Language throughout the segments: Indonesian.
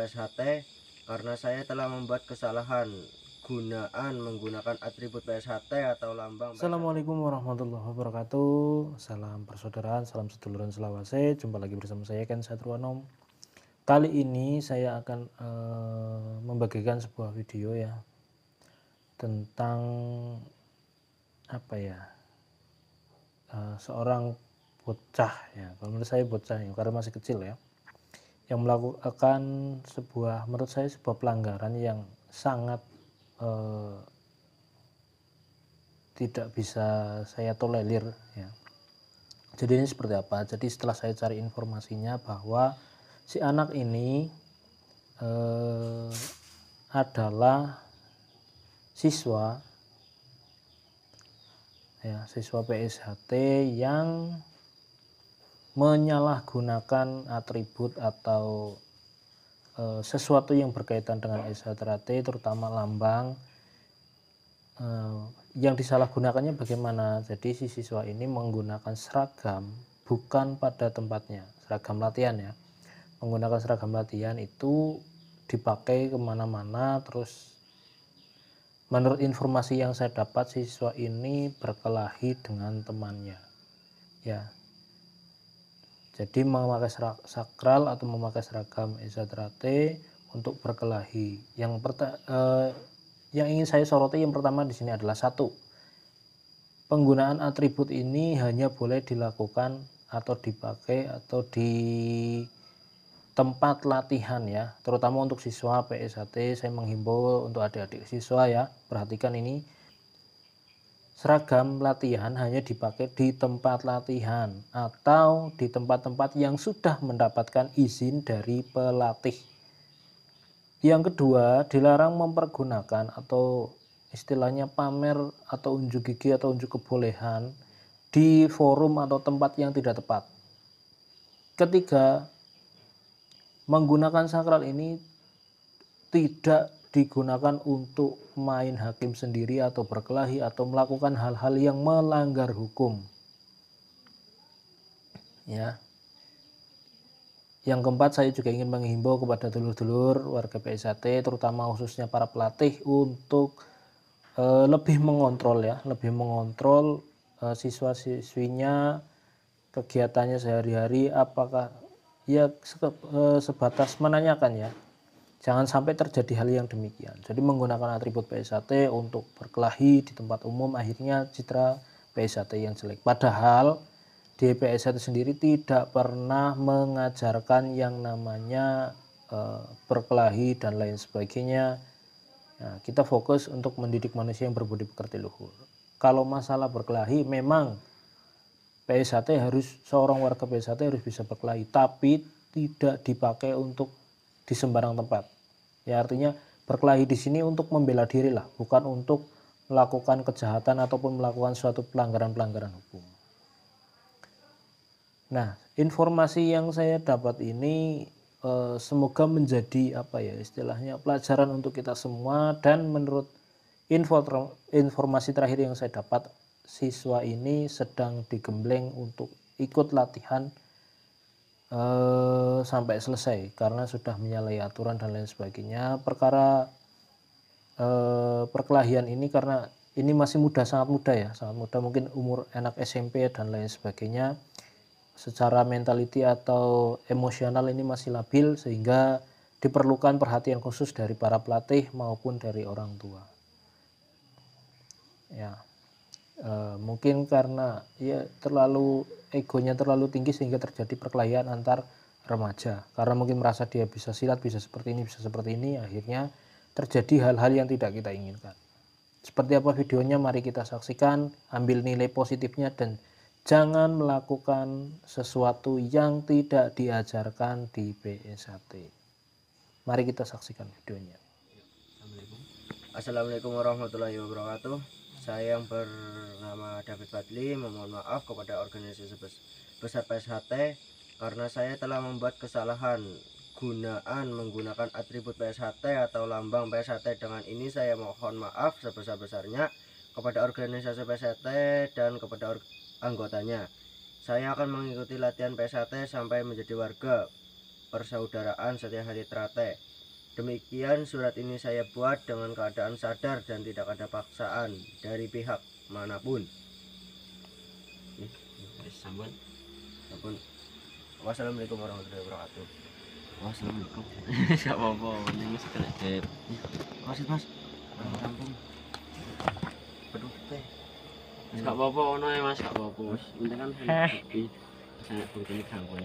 PSHT karena saya telah membuat kesalahan menggunakan atribut PSHT atau lambang PSHT. Assalamualaikum warahmatullahi wabarakatuh. Salam persaudaraan, salam seduluran selawase. Jumpa lagi bersama saya Ken Satruanom. Kali ini saya akan membagikan sebuah video ya tentang seorang bocah ya. Kalau menurut saya bocah ya, karena masih kecil ya, yang melakukan menurut saya sebuah pelanggaran yang sangat tidak bisa saya tolerir ya. Jadi ini seperti apa? Jadi setelah saya cari informasinya bahwa si anak ini adalah siswa PSHT yang menyalahgunakan atribut atau sesuatu yang berkaitan dengan PSHT, terutama lambang. Yang disalahgunakannya bagaimana? Jadi si siswa ini menggunakan seragam bukan pada tempatnya, seragam latihan ya. Menggunakan seragam latihan itu dipakai kemana-mana. Terus menurut informasi yang saya dapat, siswa ini berkelahi dengan temannya ya. Jadi memakai sakral atau memakai seragam PSHT untuk berkelahi. Yang ingin saya soroti yang pertama di sini adalah satu, penggunaan atribut ini hanya boleh dilakukan atau dipakai atau di tempat latihan ya, terutama untuk siswa PSHT. Saya menghimbau untuk adik-adik siswa ya, perhatikan ini, seragam latihan hanya dipakai di tempat latihan atau di tempat-tempat yang sudah mendapatkan izin dari pelatih. Yang kedua, dilarang mempergunakan atau istilahnya pamer atau unjuk gigi atau unjuk kebolehan di forum atau tempat yang tidak tepat. Ketiga, menggunakan sakral ini tidak digunakan untuk main hakim sendiri atau berkelahi atau melakukan hal-hal yang melanggar hukum. Ya. Yang keempat, saya juga ingin menghimbau kepada dulur-dulur warga PSHT, terutama khususnya para pelatih, untuk lebih mengontrol siswa-siswinya, kegiatannya sehari-hari, apakah ya sebatas menanyakan ya. Jangan sampai terjadi hal yang demikian. Jadi menggunakan atribut PSHT untuk berkelahi di tempat umum, akhirnya citra PSHT yang jelek. Padahal di PSHT sendiri tidak pernah mengajarkan yang namanya berkelahi dan lain sebagainya. Nah, kita fokus untuk mendidik manusia yang berbudi pekerti luhur. Kalau masalah berkelahi, memang seorang warga PSHT harus bisa berkelahi, tapi tidak dipakai untuk di sembarang tempat. Ya, artinya berkelahi di sini untuk membela diri lah, bukan untuk melakukan kejahatan ataupun melakukan suatu pelanggaran-pelanggaran hukum. Nah, informasi yang saya dapat ini semoga menjadi istilahnya pelajaran untuk kita semua. Dan menurut informasi terakhir yang saya dapat, siswa ini sedang digembleng untuk ikut latihan sampai selesai karena sudah menyalahi aturan dan lain sebagainya. Perkara perkelahian ini karena ini masih muda, sangat muda, mungkin umur anak SMP dan lain sebagainya. Secara mentality atau emosional ini masih labil, sehingga diperlukan perhatian khusus dari para pelatih maupun dari orang tua. Ya, mungkin karena ya egonya terlalu tinggi sehingga terjadi perkelahian antar remaja. Karena mungkin merasa dia bisa silat, bisa seperti ini, akhirnya terjadi hal-hal yang tidak kita inginkan. Seperti apa videonya, mari kita saksikan, ambil nilai positifnya, dan jangan melakukan sesuatu yang tidak diajarkan di PSHT. Mari kita saksikan videonya. Assalamualaikum warahmatullahi wabarakatuh. Saya yang bernama David Fadli memohon maaf kepada organisasi besar PSHT karena saya telah membuat kesalahan menggunakan atribut PSHT atau lambang PSHT. Dengan ini saya mohon maaf sebesar-besarnya kepada organisasi PSHT dan kepada anggotanya. Saya akan mengikuti latihan PSHT sampai menjadi warga persaudaraan setia hati teratai. Demikian surat ini saya buat dengan keadaan sadar dan tidak ada paksaan dari pihak manapun. Sambut. Wassalamualaikum warahmatullahi wabarakatuh. Wassalamualaikum. Gak apa-apa, ini masih kena dep. Mas, rampung. Aduh, teh. Gak apa-apa, ono ya Mas, gak apa-apa. Ini kan bukti. Sangat bukti ini gangguan.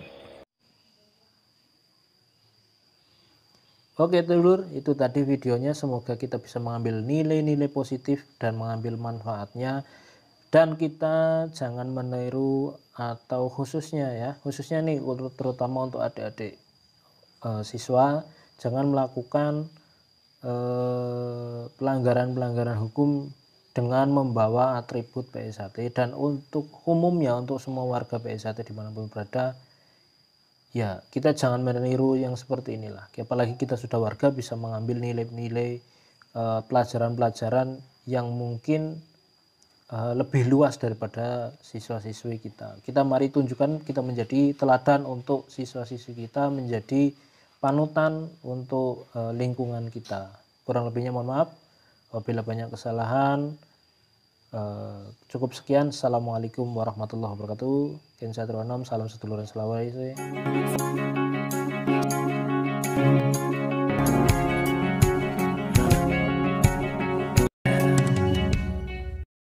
Oke dulur, itu tadi videonya. Semoga kita bisa mengambil nilai-nilai positif dan mengambil manfaatnya. Dan kita jangan meniru atau khususnya nih terutama untuk adik-adik siswa, jangan melakukan pelanggaran-pelanggaran hukum dengan membawa atribut PSHT. Dan untuk umumnya, untuk semua warga PSHT dimanapun berada, ya kita jangan meniru yang seperti inilah. Apalagi kita sudah warga, bisa mengambil nilai-nilai pelajaran-pelajaran yang mungkin lebih luas daripada siswa-siswi kita. Kita mari tunjukkan kita menjadi teladan untuk siswa-siswi kita, menjadi panutan untuk lingkungan kita. Kurang lebihnya mohon maaf apabila banyak kesalahan. Cukup sekian. Assalamualaikum warahmatullahi wabarakatuh. Salam seduluran selawai.